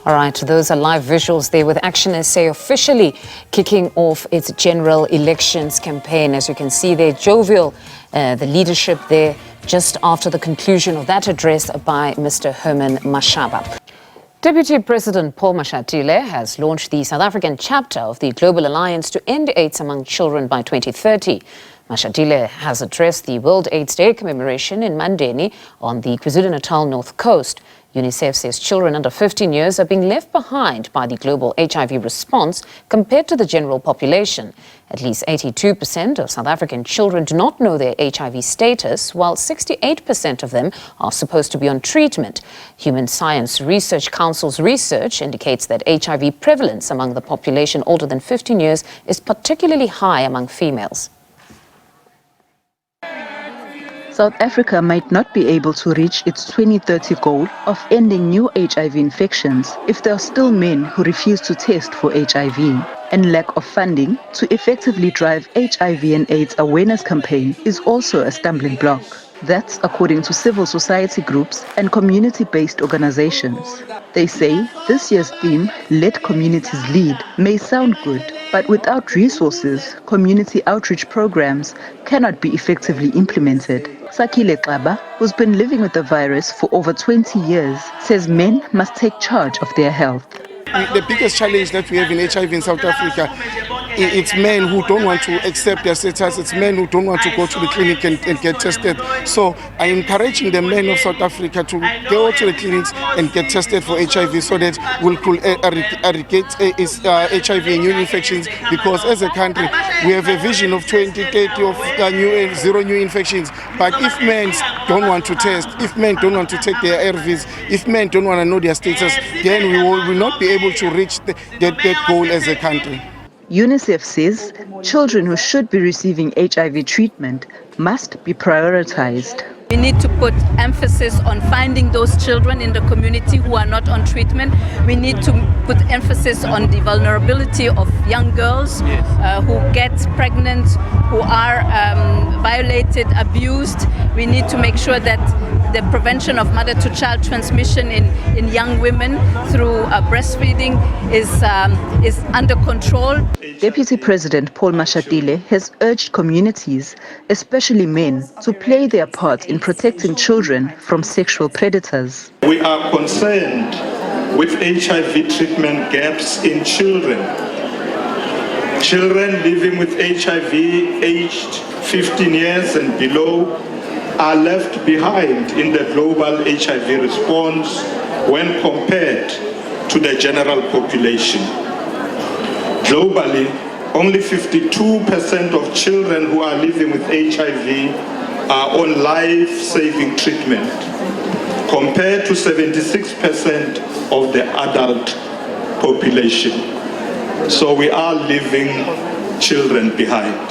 All right, those are live visuals there with Action SA officially kicking off its general elections campaign. As you can see there, jovial, the leadership there just after the conclusion of that address by Mr. Herman Mashaba. Deputy President Paul Mashatile has launched the South African chapter of the Global Alliance to End AIDS Among Children by 2030. Mashatile has addressed the World AIDS Day commemoration in Mandeni on the KwaZulu-Natal North Coast. UNICEF says children under 15 years are being left behind by the global HIV response compared to the general population. At least 82% of South African children do not know their HIV status, while 68% of them are supposed to be on treatment. Human Science Research Council's research indicates that HIV prevalence among the population older than 15 years is particularly high among females. South Africa might not be able to reach its 2030 goal of ending new HIV infections if there are still men who refuse to test for HIV, and lack of funding to effectively drive HIV and AIDS awareness campaign is also a stumbling block. That's according to civil society groups and community-based organizations. They say this year's theme, Let Communities Lead, may sound good, but without resources, community outreach programs cannot be effectively implemented. Sakile Xaba, who's been living with the virus for over 20 years, says men must take charge of their health. The biggest challenge that we have in HIV in South Africa, it's men who don't want to accept their status, it's men who don't want to go to the clinic and get tested. So I'm encouraging the men of South Africa to go to the clinics and get tested for HIV so that we'll eradicate HIV and new infections, because as a country we have a vision of 2030 of zero new infections. But if men don't want to test, if men don't want to take their ARVs, if men don't want to know their status, then we will not be able to reach that goal as a country. UNICEF says children who should be receiving HIV treatment must be prioritized. We need to put emphasis on finding those children in the community who are not on treatment. We need to put emphasis on the vulnerability of young girls who get pregnant, who are violated, abused. We need to make sure that the prevention of mother-to-child transmission in young women through breastfeeding is under control. Deputy President Paul Mashatile has urged communities, especially men, to play their part in protecting children from sexual predators. We are concerned with HIV treatment gaps in children. Children living with HIV aged 15 years and below are left behind in the global HIV response when compared to the general population. Globally, only 52% of children who are living with HIV are on life-saving treatment, compared to 76% of the adult population. So we are leaving children behind.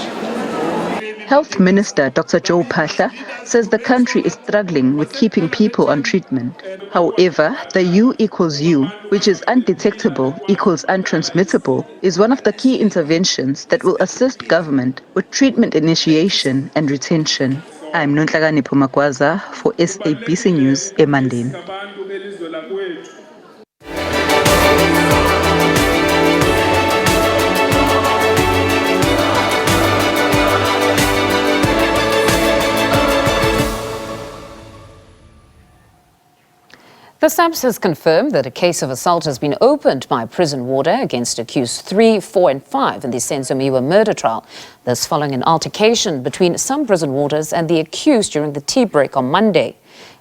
Health Minister Dr. Joe Pahla says the country is struggling with keeping people on treatment. However, the U equals U, which is undetectable equals untransmittable, is one of the key interventions that will assist government with treatment initiation and retention. I'm Nonhlakani Pumakwaza for SABC News, Mandeni. The SABC has confirmed that a case of assault has been opened by a prison warder against accused 3, 4 and 5 in the Senzo Meyiwa murder trial. This following an altercation between some prison warders and the accused during the tea break on Monday.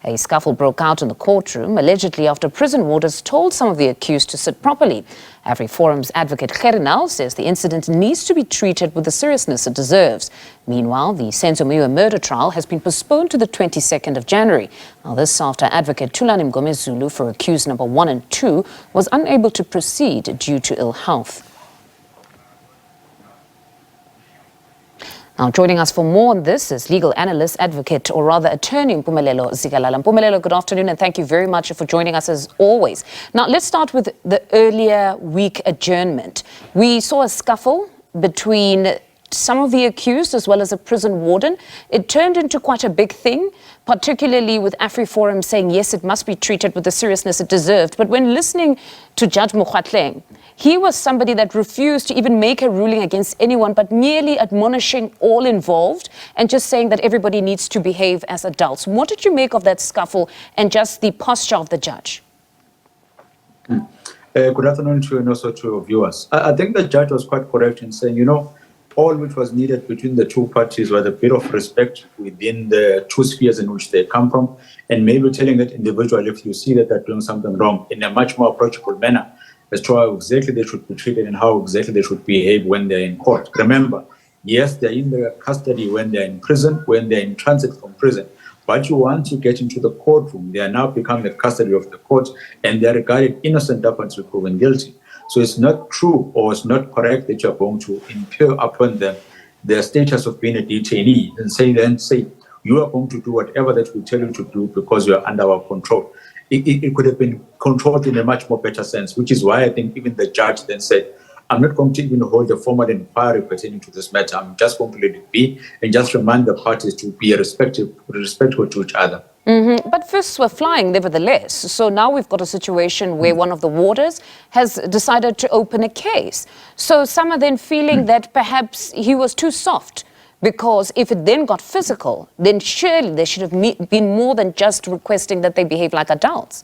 A scuffle broke out in the courtroom, allegedly after prison warders told some of the accused to sit properly. AfriForum's advocate Gerinal says the incident needs to be treated with the seriousness it deserves. Meanwhile, the Senzo Meyiwa murder trial has been postponed to the 22nd of January. Now, this after advocate Thulani Mgomezulu for accused number 1 and 2 was unable to proceed due to ill health. Now, joining us for more on this is legal analyst, advocate, or rather attorney Mpumelelo Zikalala. Mpumelelo, good afternoon, and thank you very much for joining us as always. Now, let's start with the earlier week adjournment. We saw a scuffle between some of the accused as well as a prison warden. It turned into quite a big thing, particularly with AfriForum saying, yes, it must be treated with the seriousness it deserved. But when listening to Judge Mokgatleng, he was somebody that refused to even make a ruling against anyone, but merely admonishing all involved and just saying that everybody needs to behave as adults. What did you make of that scuffle and just the posture of the judge? Good afternoon to you and also to your viewers. I think the judge was quite correct in saying, all which was needed between the two parties was a bit of respect within the two spheres in which they come from, and maybe telling that individual, if you see that they're doing something wrong, in a much more approachable manner as to how exactly they should be treated and how exactly they should behave when they're in court. Remember, yes, they're in their custody when they're in prison, when they're in transit from prison. But once you get into the courtroom, they are now become the custody of the court, and they're regarded innocent up until proven guilty. So it's not true or it's not correct that you're going to impute upon them their status of being a detainee and say you are going to do whatever that we tell you to do because you are under our control. It could have been controlled in a much more better sense, which is why I think even the judge then said, I'm not going to even hold a formal inquiry pertaining to this matter. I'm just going to let it be and just remind the parties to be respectful to each other. But fists were flying nevertheless. So now we've got a situation where one of the warders has decided to open a case. So some are then feeling that perhaps he was too soft, because if it then got physical, then surely there should have been more than just requesting that they behave like adults.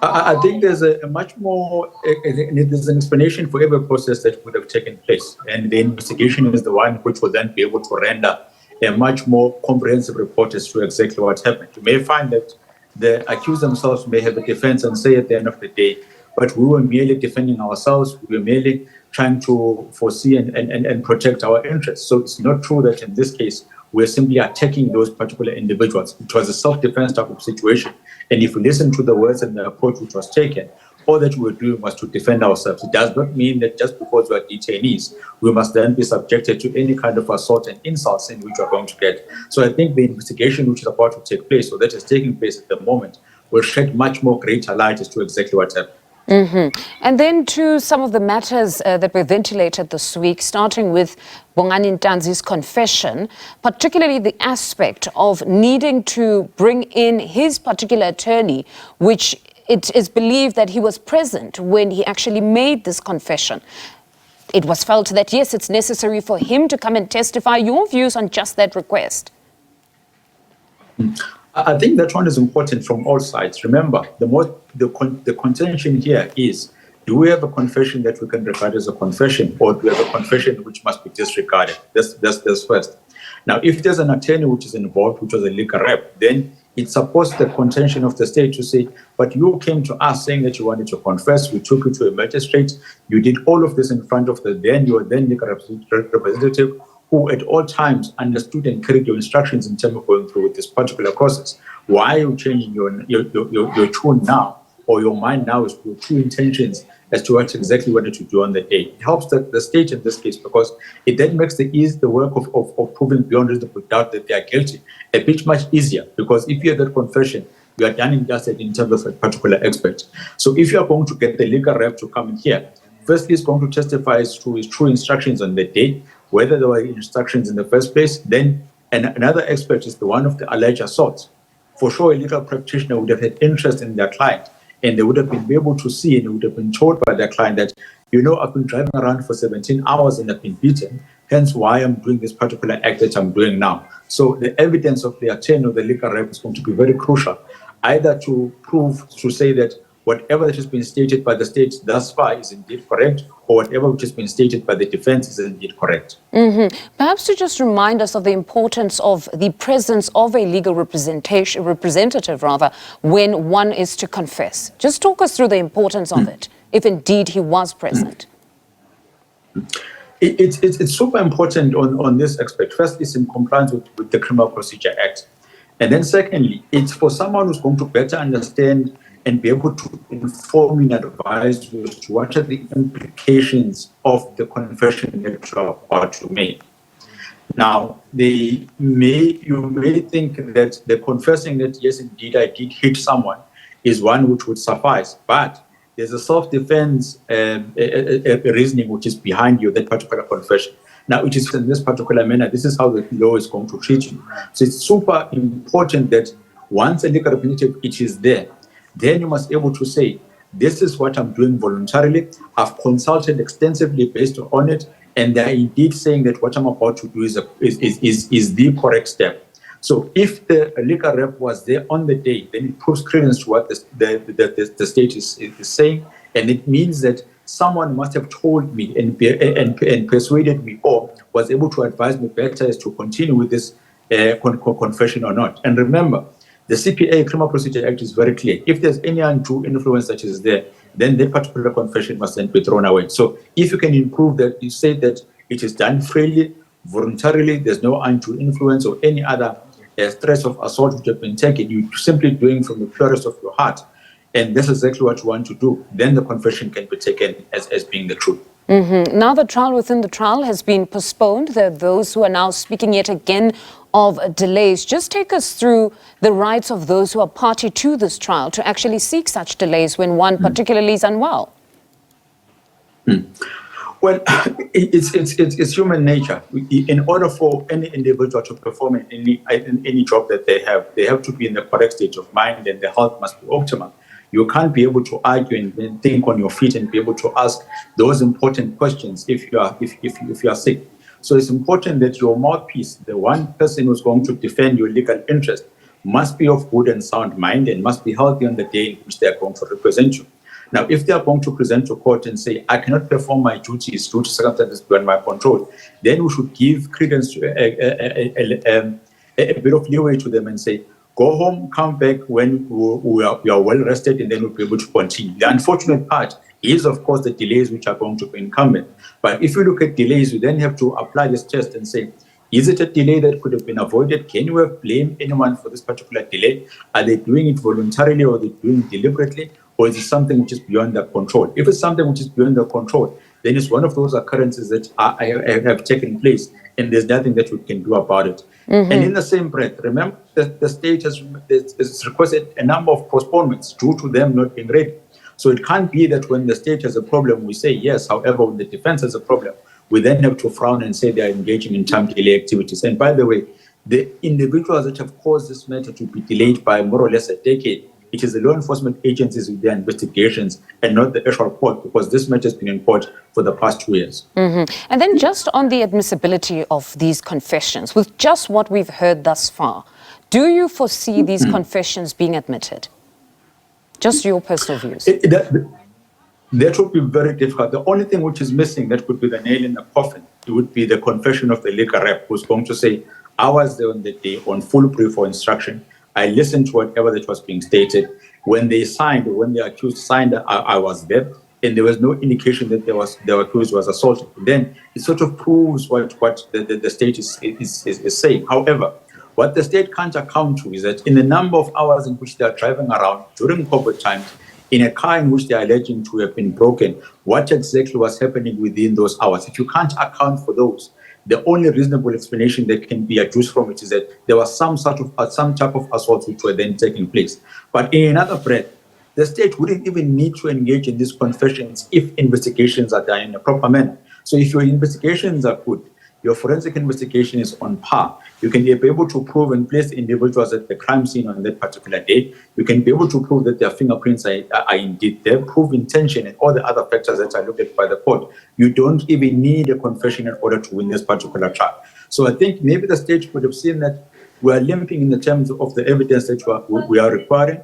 I think there's a much more, there's an explanation for every process that would have taken place. And the investigation is the one which will then be able to render a much more comprehensive report as to exactly what happened. You may find that the accused themselves may have a defense and say at the end of the day, but we were merely defending ourselves, we were merely trying to foresee and protect our interests. So it's not true that in this case, we're simply attacking those particular individuals. It was a self-defense type of situation. And if you listen to the words and the approach which was taken, all that we were doing was to defend ourselves. It does not mean that just because we are detainees, we must then be subjected to any kind of assault and insults in which we are going to get. So I think the investigation which is about to take place, or that is taking place at the moment, will shed much more greater light as to exactly what happened. And then to some of the matters that were ventilated this week, starting with Bongani Ntanzi's confession, particularly the aspect of needing to bring in his particular attorney, which it is believed that he was present when he actually made this confession. It was felt that, yes, it's necessary for him to come and testify. Your views on just that request? I think that one is important from all sides. Remember, the contention here is, do we have a confession that we can regard as a confession, or do we have a confession which must be disregarded? That's first. Now, if there's an attorney which is involved, which was a legal rep, then it supports the contention of the state to say, but you came to us saying that you wanted to confess, we took you to a magistrate, you did all of this in front of your then legal representative, who at all times understood and carried your instructions in terms of going through with this particular process. Why are you changing your tune now, or your mind now as to your true intentions as to what exactly you wanted to do on the day? It helps the state in this case, because it then makes the work of proving beyond reasonable doubt that they are guilty a bit much easier, because if you have that confession, you are done and dusted in terms of a particular expert. So if you are going to get the legal rep to come in here, firstly, he's going to testify as to his true instructions on the day, whether there were instructions in the first place. Then another expert is the one of the alleged assault. For sure, a legal practitioner would have had interest in their client, and they would have been able to see, and they would have been told by their client that, I've been driving around for 17 hours and I've been beaten, hence why I'm doing this particular act that I'm doing now. So the evidence of the attorney or the legal rep is going to be very crucial, either to prove, to say that whatever that has been stated by the state thus far is indeed correct, or whatever which has been stated by the defense is indeed correct. Perhaps to just remind us of the importance of the presence of a legal representative when one is to confess. Just talk us through the importance of it, if indeed he was present. It's super important on this aspect. First, it's in compliance with the Criminal Procedure Act. And then secondly, it's for someone who's going to better understand and be able to inform and advise you as to what are the implications of the confession that you are about to make. Now, you may think that the confessing that, yes, indeed, I did hit someone is one which would suffice. But there's a self-defense reasoning which is behind you, that particular confession. Now, it is in this particular manner, this is how the law is going to treat you. So it's super important that once a legal representative, it is there, then you must be able to say, this is what I'm doing voluntarily. I've consulted extensively based on it, and they're indeed saying that what I'm about to do is the correct step. So if the legal rep was there on the day, then it proves credence to what the state is saying, and it means that someone must have told me and persuaded me, or was able to advise me better as to continue with this confession or not. And remember, the CPA, Criminal Procedure Act, is very clear. If there's any undue influence that is there, then that particular confession must then be thrown away. So if you can improve that, you say that it is done freely, voluntarily, there's no undue influence or any other threats of assault which have been taken, you're simply doing from the purest of your heart, and this is exactly what you want to do, then the confession can be taken as being the truth. Mm-hmm. Now the trial within the trial has been postponed. There are those who are now speaking yet again of delays. Just take us through the rights of those who are party to this trial to actually seek such delays when one particularly is unwell. Well, it's human nature. In order for any individual to perform in any job that they have to be in the correct state of mind, and the health must be optimal. You can't be able to argue and think on your feet and be able to ask those important questions if you are sick. So it's important that your mouthpiece, the one person who's going to defend your legal interest, must be of good and sound mind and must be healthy on the day in which they are going to represent you. Now, if they are going to present to court and say, I cannot perform my duties due to circumstances beyond my control, then we should give credence to a bit of leeway to them and say, go home, come back when we are well rested, and then we'll be able to continue. The unfortunate part is, of course, the delays which are going to be incumbent. But if you look at delays, you then have to apply this test and say, is it a delay that could have been avoided? Can you have blamed anyone for this particular delay? Are they doing it voluntarily, or are they doing it deliberately? Or is it something which is beyond their control? If it's something which is beyond their control, then it's one of those occurrences that have taken place, and there's nothing that we can do about it. Mm-hmm. And in the same breath, remember that the state has requested a number of postponements due to them not being ready. So it can't be that when the state has a problem, we say yes. However, when the defense has a problem, we then have to frown and say they are engaging in time delay activities. And by the way, the individuals that have caused this matter to be delayed by more or less a decade, it is the law enforcement agencies with their investigations and not the actual court, because this matter has been in court for the past 2 years. Mm-hmm. And then just on the admissibility of these confessions, with just what we've heard thus far, do you foresee these confessions being admitted? Just your personal views. That would be very difficult. The only thing which is missing that could be the nail in the coffin, it would be the confession of the legal rep who's going to say, I was there on the day on full brief or instruction. I listened to whatever that was being stated. When they signed, or when the accused signed, I was there, and there was no indication that the accused was assaulted. Then it sort of proves what the state is saying. However, what the state can't account to is that in the number of hours in which they are driving around during COVID times, in a car in which they are alleging to have been broken, what exactly was happening within those hours? If you can't account for those, the only reasonable explanation that can be adduced from it is that there was some type of assault which were then taking place. But in another breath, the state wouldn't even need to engage in these confessions if investigations are done in a proper manner. So if your investigations are good, your forensic investigation is on par, you can be able to prove and place individuals at the crime scene on that particular day. You can be able to prove that their fingerprints are indeed there, prove intention and all the other factors that are looked at by the court. You don't even need a confession in order to win this particular trial. So I think maybe the state would have seen that we are limiting in the terms of the evidence that we are requiring.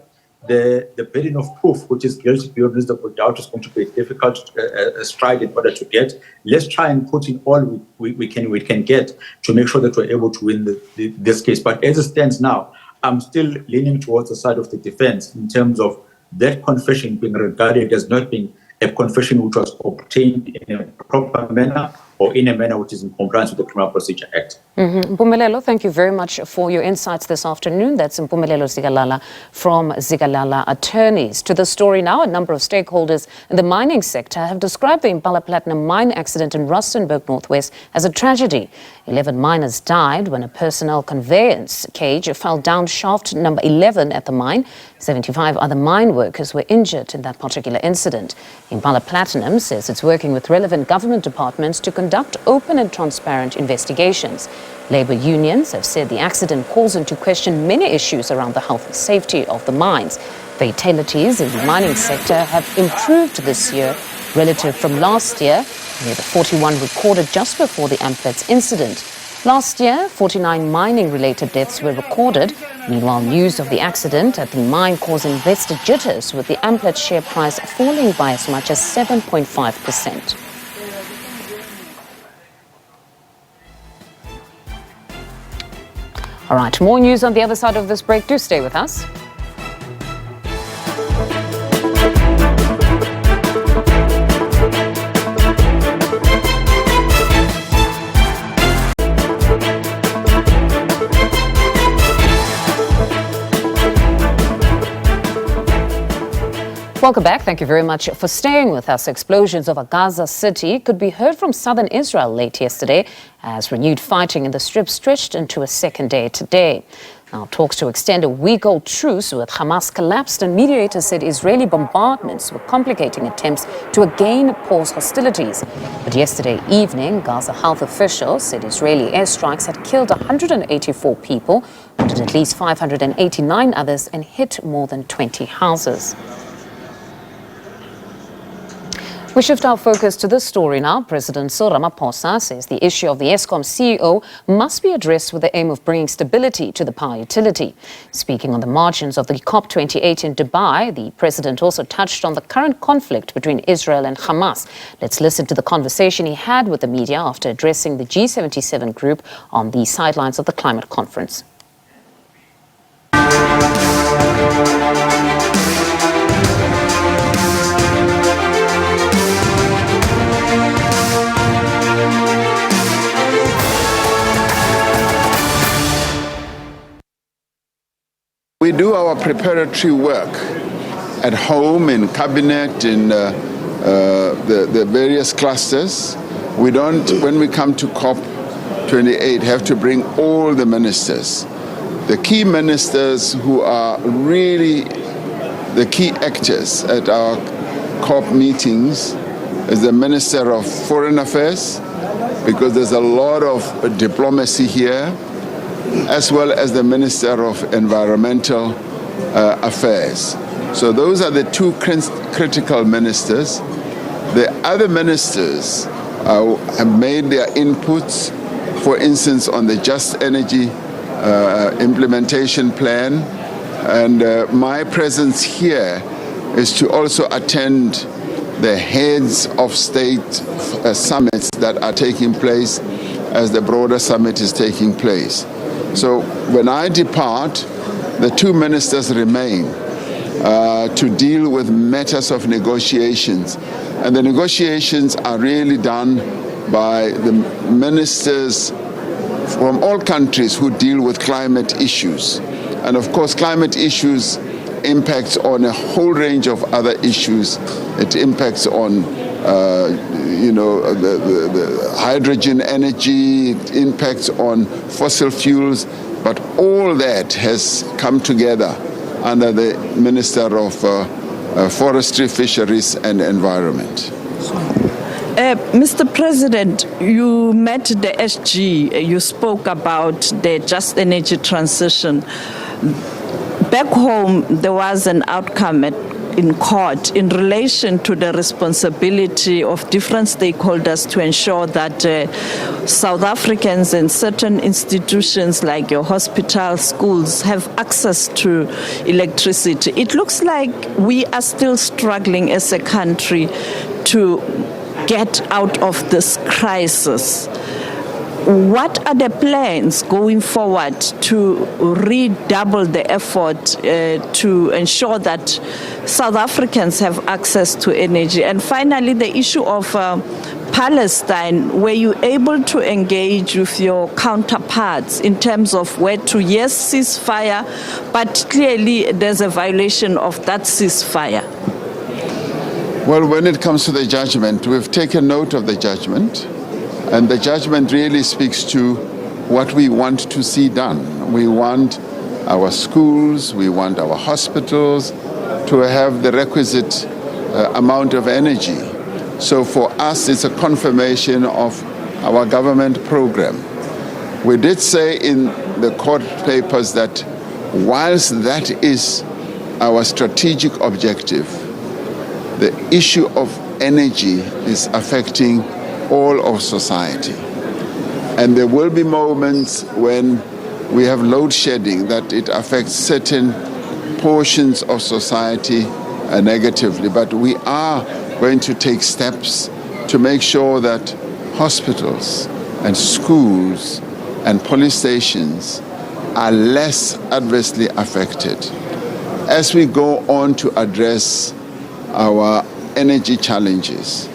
The burden of proof, which is guilty beyond reasonable doubt, is going to be difficult to stride in order to get. Let's try and put in all we can get to make sure that we're able to win this case. But as it stands now, I'm still leaning towards the side of the defense in terms of that confession being regarded as not being a confession which was obtained in a proper manner or in a manner which is in compliance with the Criminal Procedure Act. Mm-hmm. Mpumelelo, thank you very much for your insights this afternoon. That's Mpumelelo Zikalala from Zikalala Attorneys. To the story now, a number of stakeholders in the mining sector have described the Impala Platinum mine accident in Rustenburg, Northwest, as a tragedy. 11 miners died when a personnel conveyance cage fell down shaft number 11 at the mine. 75 other mine workers were injured in that particular incident. Impala Platinum says it's working with relevant government departments to conduct open and transparent investigations. Labour unions have said the accident calls into question many issues around the health and safety of the mines. Fatalities in the mining sector have improved this year relative from last year, near the 41 recorded just before the Amplats incident. Last year, 49 mining-related deaths were recorded. Meanwhile, news of the accident at the mine caused investor jitters, with the Amplats share price falling by as much as 7.5%. All right, more news on the other side of this break. Do stay with us. Welcome back. Thank you very much for staying with us. Explosions over Gaza City could be heard from southern Israel late yesterday as renewed fighting in the Strip stretched into a second day today. Now, talks to extend a week-old truce with Hamas collapsed, and mediators said Israeli bombardments were complicating attempts to again pause hostilities. But yesterday evening, Gaza health officials said Israeli airstrikes had killed 184 people, wounded at least 589 others, and hit more than 20 houses. We shift our focus to this story now. President Cyril Ramaphosa says the issue of the Eskom CEO must be addressed with the aim of bringing stability to the power utility. Speaking on the margins of the COP28 in Dubai, the president also touched on the current conflict between Israel and Hamas. Let's listen to the conversation he had with the media after addressing the G77 group on the sidelines of the climate conference. We do our preparatory work at home, in cabinet, in the various clusters. We don't, when we come to COP28, have to bring all the ministers. The key ministers who are really the key actors at our COP meetings is the Minister of Foreign Affairs, because there's a lot of diplomacy here, as well as the Minister of Environmental Affairs. So those are the two critical ministers. The other ministers have made their inputs, for instance, on the Just Energy implementation plan. And my presence here is to also attend the heads of state summits that are taking place as the broader summit is taking place. So when I depart, the two ministers remain to deal with matters of negotiations. And the negotiations are really done by the ministers from all countries who deal with climate issues. And of course, climate issues impacts on a whole range of other issues. It impacts on the hydrogen energy, it impacts on fossil fuels, but all that has come together under the Minister of Forestry, Fisheries and Environment. Mr. President, you met the SG, you spoke about the Just Energy transition. Back home, there was an outcome in court in relation to the responsibility of different stakeholders to ensure that South Africans and certain institutions like your hospitals, schools have access to electricity. It looks like we are still struggling as a country to get out of this crisis. What are the plans going forward to redouble the effort to ensure that South Africans have access to energy? And finally, the issue of Palestine, were you able to engage with your counterparts in terms of where to, yes, ceasefire, but clearly there's a violation of that ceasefire? Well, when it comes to the judgment, we've taken note of the judgment. And the judgment really speaks to what we want to see done. We want our schools, we want our hospitals to have the requisite amount of energy. So for us, it's a confirmation of our government program. We did say in the court papers that whilst that is our strategic objective, the issue of energy is affecting all of society. And there will be moments when we have load shedding that it affects certain portions of society negatively. But we are going to take steps to make sure that hospitals and schools and police stations are less adversely affected as we go on to address our energy challenges.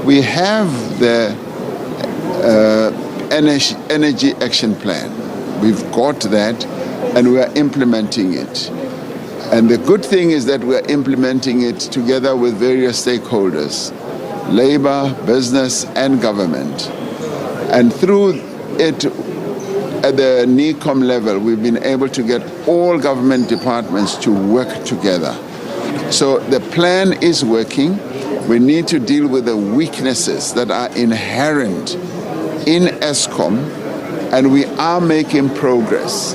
We have the energy action plan. We've got that and we are implementing it. And the good thing is that we are implementing it together with various stakeholders, labor, business, and government. And through it, at the NECOM level, we've been able to get all government departments to work together. So the plan is working. We need to deal with the weaknesses that are inherent in Eskom, and we are making progress.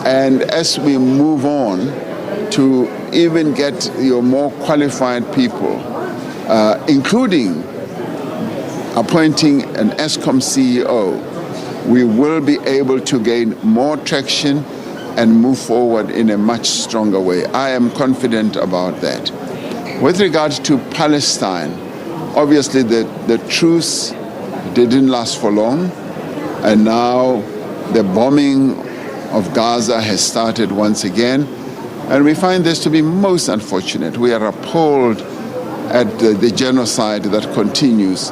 And as we move on to even get your more qualified people, including appointing an Eskom CEO, we will be able to gain more traction and move forward in a much stronger way. I am confident about that. With regard to Palestine, obviously the truce didn't last for long, and now the bombing of Gaza has started once again, and we find this to be most unfortunate. We are appalled at the genocide that continues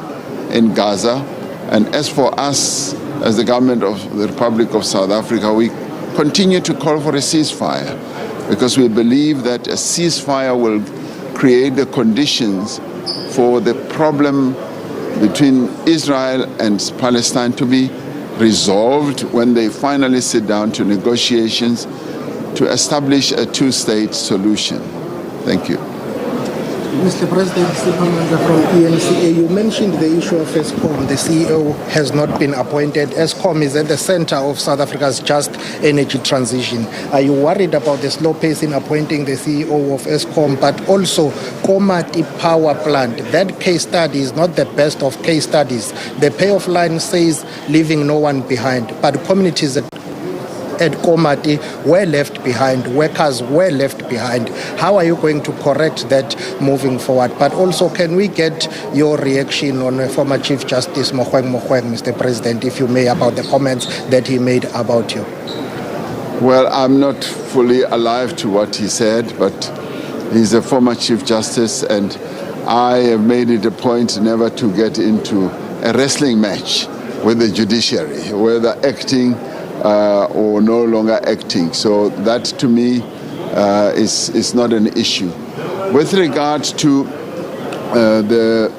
in Gaza, and as for us, as the government of the Republic of South Africa, we continue to call for a ceasefire because we believe that a ceasefire will create the conditions for the problem between Israel and Palestine to be resolved when they finally sit down to negotiations to establish a two-state solution. Thank you. Mr. President, from ENCA, you mentioned the issue of Eskom. The CEO has not been appointed. Eskom is at the center of South Africa's just energy transition. Are you worried about the slow pace in appointing the CEO of Eskom, but also Komati power plant? That case study is not the best of case studies. The payoff line says leaving no one behind, but communities at Komati were left behind, workers were left behind. How are you going to correct that moving forward? But also, can we get your reaction on former Chief Justice Mogoeng, Mr. President, if you may, about the comments that he made about you? Well, I'm not fully alive to what he said, but he's a former Chief Justice, and I have made it a point never to get into a wrestling match with the judiciary, whether acting or no longer acting. So that to me is not an issue. With regard to the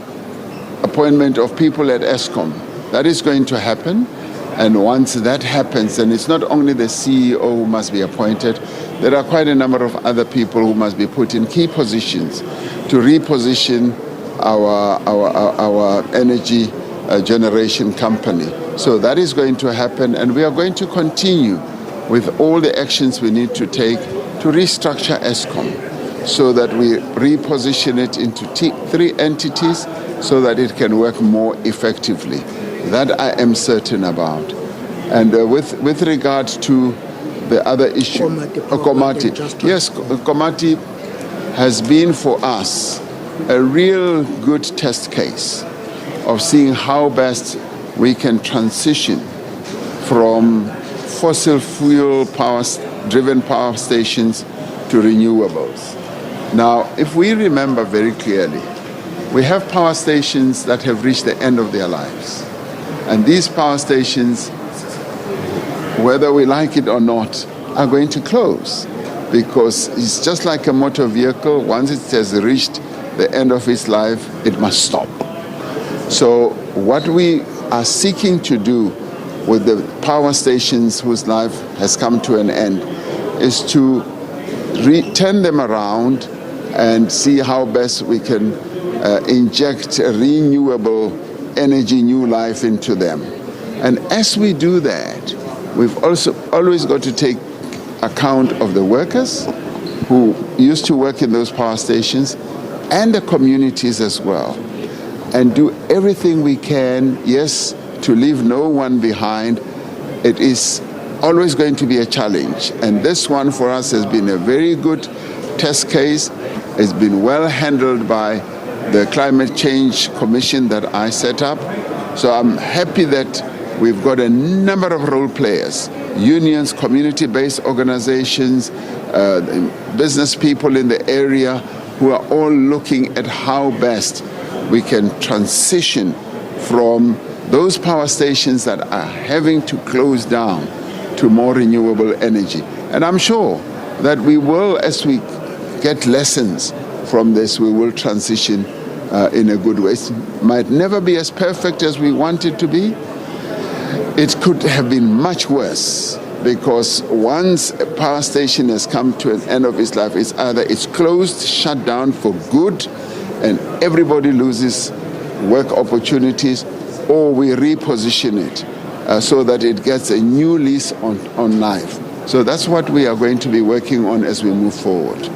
appointment of people at Eskom, that is going to happen. And once that happens, then it's not only the CEO who must be appointed, there are quite a number of other people who must be put in key positions to reposition our energy generation company. So that is going to happen, and we are going to continue with all the actions we need to take to restructure Eskom so that we reposition it into three entities so that it can work more effectively. That I am certain about. And with regard to the other issue, Komati. Yes, Komati has been for us a real good test case of seeing how best we can transition from fossil fuel driven power stations to renewables. Now, if we remember very clearly, we have power stations that have reached the end of their lives. And these power stations, whether we like it or not, are going to close because it's just like a motor vehicle. Once it has reached the end of its life, it must stop. So what we are seeking to do with the power stations whose life has come to an end is to turn them around and see how best we can inject renewable energy, new life into them. And as we do that, we've also always got to take account of the workers who used to work in those power stations and the communities as well, and do everything we can, yes, to leave no one behind. It is always going to be a challenge, and this one for us has been a very good test case. It's been well handled by the Climate Change Commission that I set up. So I'm happy that we've got a number of role players, unions, community-based organizations, business people in the area who are all looking at how best we can transition from those power stations that are having to close down to more renewable energy. And I'm sure that we will, as we get lessons from this, we will transition in a good way. It might never be as perfect as we want it to be. It could have been much worse, because once a power station has come to an end of its life, it's either it's closed, shut down for good, and everybody loses work opportunities, or we reposition it so that it gets a new lease on life. So that's what we are going to be working on as we move forward.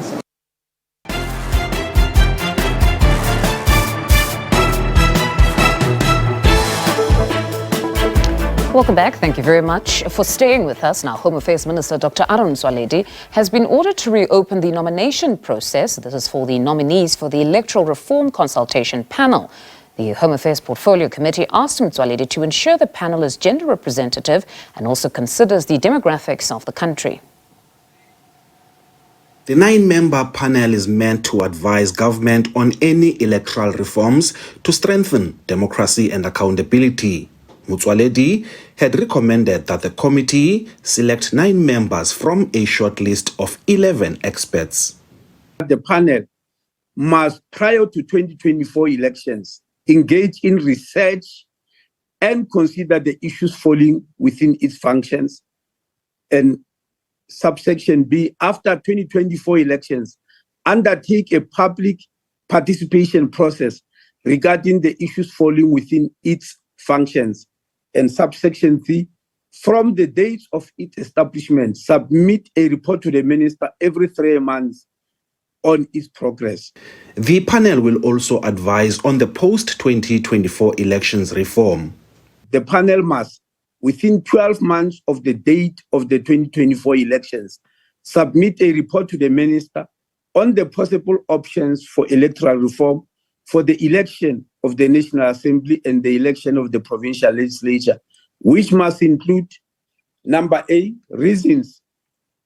Welcome back. Thank you very much for staying with us. Now, Home Affairs Minister Dr. Aaron Motsoaledi has been ordered to reopen the nomination process. This is for the nominees for the Electoral Reform Consultation Panel. The Home Affairs Portfolio Committee asked Motsoaledi to ensure the panel is gender representative and also considers the demographics of the country. The 9-member panel is meant to advise government on any electoral reforms to strengthen democracy and accountability. Motsoaledi had recommended that the committee select 9 members from a short list of 11 experts. The panel must, prior to 2024 elections, engage in research and consider the issues falling within its functions. And subsection B, after 2024 elections, undertake a public participation process regarding the issues falling within its functions. And subsection C, from the date of its establishment, submit a report to the minister every 3 months on its progress. The panel will also advise on the post-2024 elections reform. The panel must, within 12 months of the date of the 2024 elections, submit a report to the minister on the possible options for electoral reform for the election of the National Assembly and the election of the provincial legislature, which must include, number A, reasons,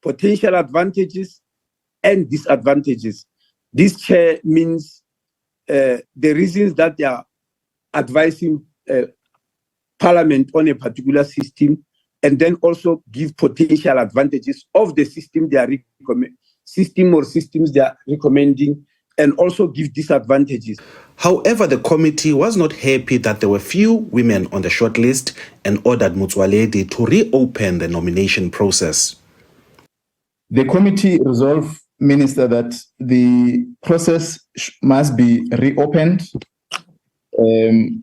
potential advantages, and disadvantages. This, Chair, means the reasons that they are advising Parliament on a particular system, and then also give potential advantages of the system they are systems they are recommending, and also give disadvantages. However, the committee was not happy that there were few women on the shortlist and ordered Motsoaledi to reopen the nomination process. The committee resolved, Minister, that the process must be reopened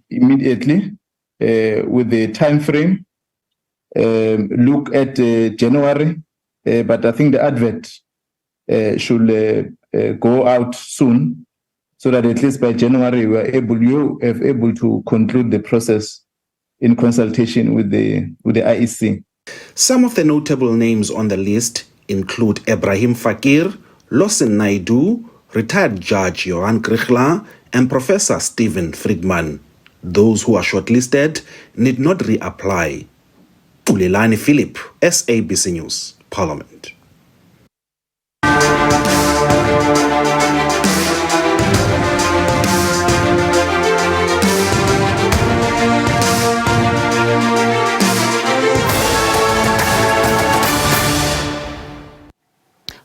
immediately with the time frame. Look at January, but I think the advert should go out soon, so that at least by January you are able to conclude the process in consultation with the IEC. Some of the notable names on the list include Ibrahim Fakir, Lawson Naidu, retired Judge Johan Krichler, and Professor Stephen Friedman. Those who are shortlisted need not reapply. Ulelani Philip, SABC News, Parliament.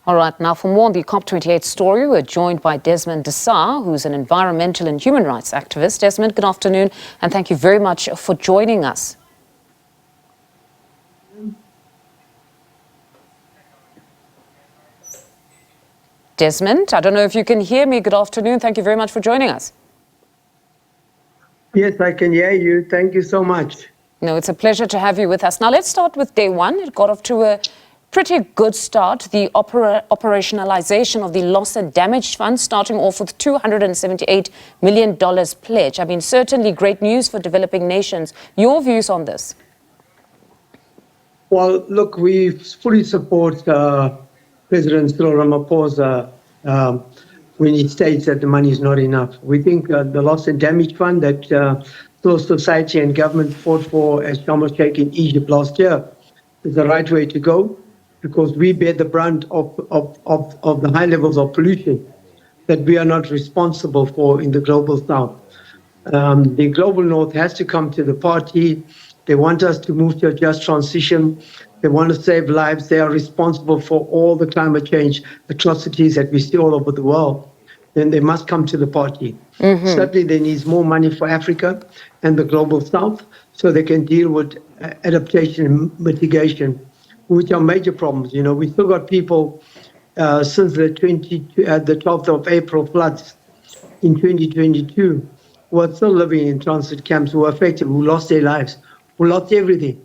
All right, now for more on the COP28 story, we're joined by Desmond Desar, who's an environmental and human rights activist. Desmond, good afternoon, and thank you very much for joining us. Desmond, I don't know if you can hear me. Good afternoon. Thank you very much for joining us. Yes, I can hear you. Thank you so much. No, it's a pleasure to have you with us. Now, let's start with day one. It got off to a pretty good start. The operationalization of the Loss and Damage Fund, starting off with $278 million pledge. I mean, certainly great news for developing nations. Your views on this? Well, look, we fully support President Cyril Ramaphosa when he states that the money is not enough. We think the Loss and Damage Fund that civil society and government fought for as Sharm el-Sheikh in Egypt last year is the right way to go, because we bear the brunt of the high levels of pollution that we are not responsible for in the global south. The global north has to come to the party. They want us to move to a just transition. They want to save lives. They are responsible for all the climate change atrocities that we see all over the world. Then they must come to the party. Certainly there needs more money for Africa and the global south so they can deal with adaptation and mitigation, which are major problems. You know, we still got people since the 12th of April floods in 2022 who are still living in transit camps, who are affected, who lost their lives, who lost everything.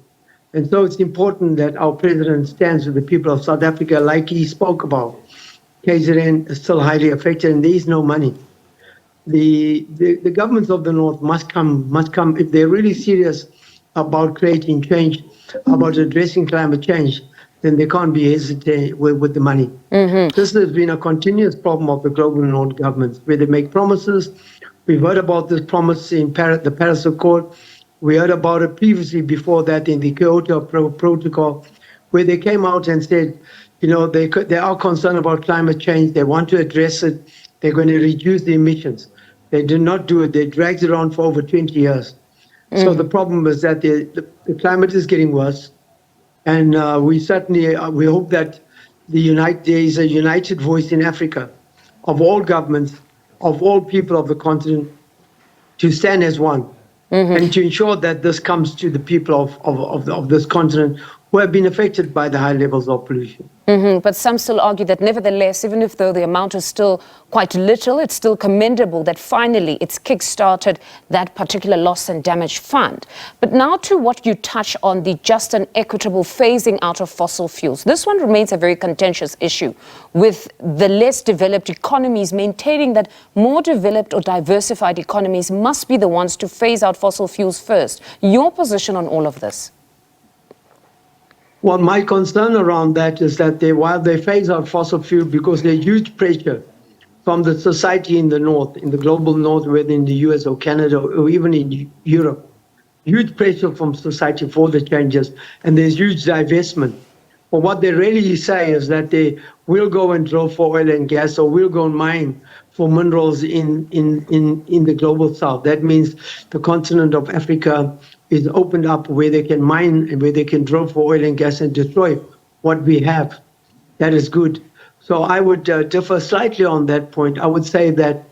And so it's important that our president stands with the people of South Africa like he spoke about. KZN is still highly affected and there is no money. The governments of the North must come, if they're really serious about creating change, about addressing climate change, then they can't be hesitant with the money. This has been a continuous problem of the global North governments, where they make promises. We've heard about this promise in the Paris Accord. We heard about it previously before that in the Kyoto Protocol, where they came out and said, you know, they are concerned about climate change. They want to address it. They're going to reduce the emissions. They did not do it. They dragged it on for over 20 years. So the problem is that the climate is getting worse. And we certainly, we hope that there is a united voice in Africa of all governments, of all people of the continent, to stand as one and to ensure that this comes to the people of this continent who have been affected by the high levels of pollution. But some still argue that nevertheless, even if though the amount is still quite little, it's still commendable that finally it's kick-started that particular loss and damage fund. But now to what you touch on, the just and equitable phasing out of fossil fuels. This one remains a very contentious issue, with the less developed economies maintaining that more developed or diversified economies must be the ones to phase out fossil fuels first. Your position on all of this? Well, my concern around that is that while they phase out fossil fuel, because there's huge pressure from the society in the north, in the global north, whether in the US or Canada or even in Europe, huge pressure from society for the changes, and there's huge divestment. But what they really say is that they will go and drill for oil and gas, or will go and mine for minerals in the global south. That means the continent of Africa is opened up where they can mine and where they can drill for oil and gas and destroy what we have. That is good. So I would differ slightly on that point. I would say that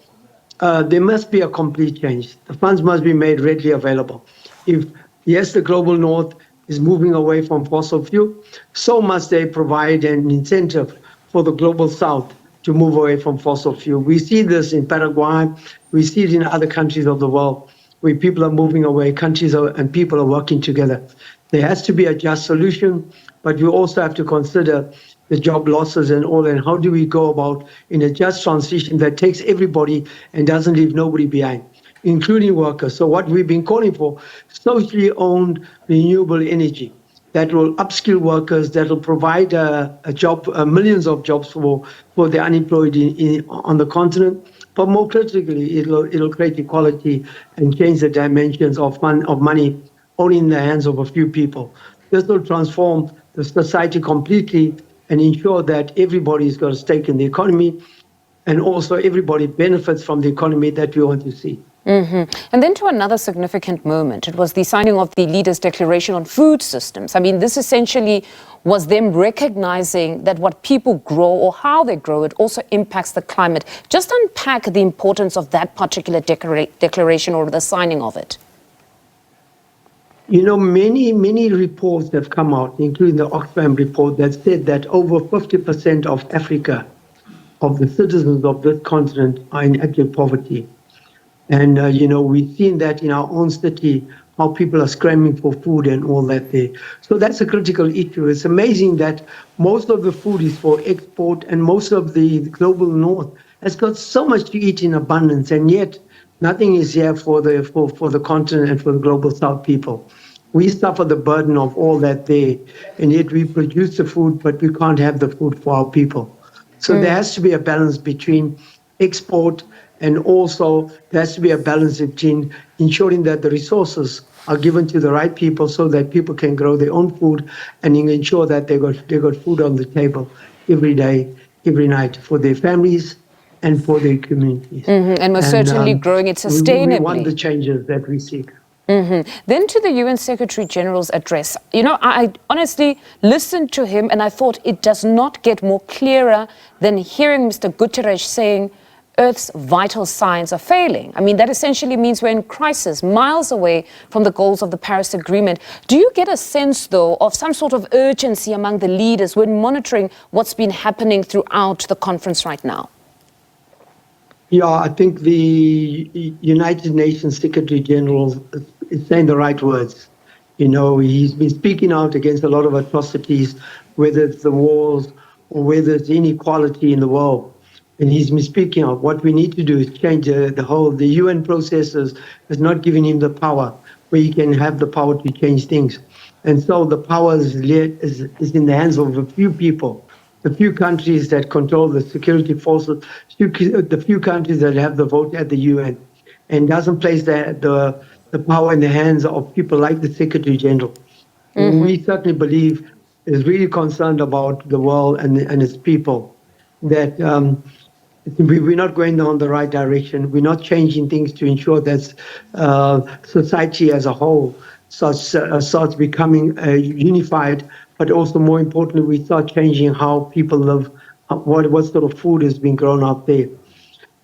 there must be a complete change. The funds must be made readily available. If, yes, the global north is moving away from fossil fuel, so must they provide an incentive for the global south to move away from fossil fuel. We see this in Paraguay. We see it in other countries of the world, where people are moving away, countries and people are working together. There has to be a just solution, but we also have to consider the job losses and all, and how do we go about in a just transition that takes everybody and doesn't leave nobody behind, including workers. So what we've been calling for, socially owned renewable energy that will upskill workers, that will provide millions of jobs for the unemployed on the continent. But more critically, it'll create equality and change the dimensions of money only in the hands of a few people. This will transform the society completely and ensure that everybody's got a stake in the economy, and also everybody benefits from the economy that we want to see. And then to another significant moment, it was the signing of the Leaders' Declaration on Food Systems. I mean, this essentially was them recognizing that what people grow or how they grow it also impacts the climate. Just unpack the importance of that particular declaration or the signing of it. You know, many reports have come out, including the Oxfam report, that said that over 50% of Africa of the citizens of this continent are in active poverty. And, we've seen that in our own city, how people are scrambling for food and all that there. So that's a critical issue. It's amazing that most of the food is for export, and most of the global north has got so much to eat in abundance, and yet nothing is here for the continent and for the global south people. We suffer the burden of all that there, and yet we produce the food, but we can't have the food for our people. So there has to be a balance between export, and also there has to be a balance between ensuring that the resources are given to the right people so that people can grow their own food and ensure that they got food on the table every day, every night for their families and for their communities. And most certainly growing it sustainably. We want the changes that we seek. Then to the UN Secretary General's address. I honestly listened to him and I thought it does not get more clearer than hearing Mr. Guterres saying Earth's vital signs are failing. I mean, that essentially means we're in crisis, miles away from the goals of the Paris Agreement. Do you get a sense, though, of some sort of urgency among the leaders when monitoring what's been happening throughout the conference right now? Yeah, I think the United Nations Secretary General is saying the right words. He's been speaking out against a lot of atrocities, whether it's the wars or whether it's inequality in the world. And he's been speaking of what we need to do is change the UN processes is not giving him the power where he can have the power to change things. And so the power is in the hands of a few people, the few countries that control the security forces, the few countries that have the vote at the UN, and doesn't place the power in the hands of people like the Secretary General. We certainly believe is really concerned about the world and its people, that we're not going down the right direction. We're not changing things to ensure that society as a whole starts becoming unified, but also more importantly, we start changing how people live, what sort of food is being grown out there.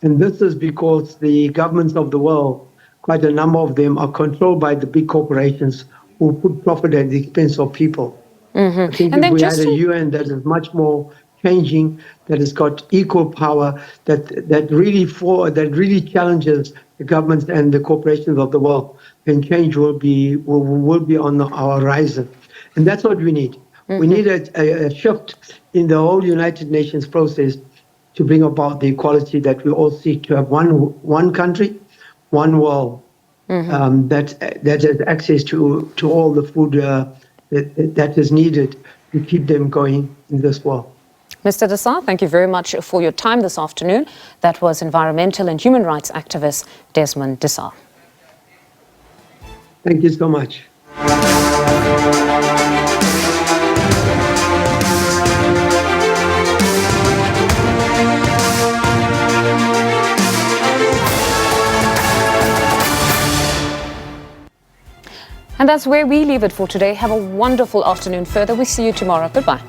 And this is because the governments of the world, quite a number of them, are controlled by the big corporations who put profit at the expense of people. I think if we had a UN that is much more changing, that has got equal power, that really challenges the governments and the corporations of the world, then change will be on our horizon. And that's what we need. We need a shift in the whole United Nations process to bring about the equality that we all seek, to have one country, one world, that has access to all the food that is needed to keep them going in this world. Mr. Desar, thank you very much for your time this afternoon. That was environmental and human rights activist Desmond Desar. Thank you so much. And that's where we leave it for today. Have a wonderful afternoon further. We'll see you tomorrow. Goodbye.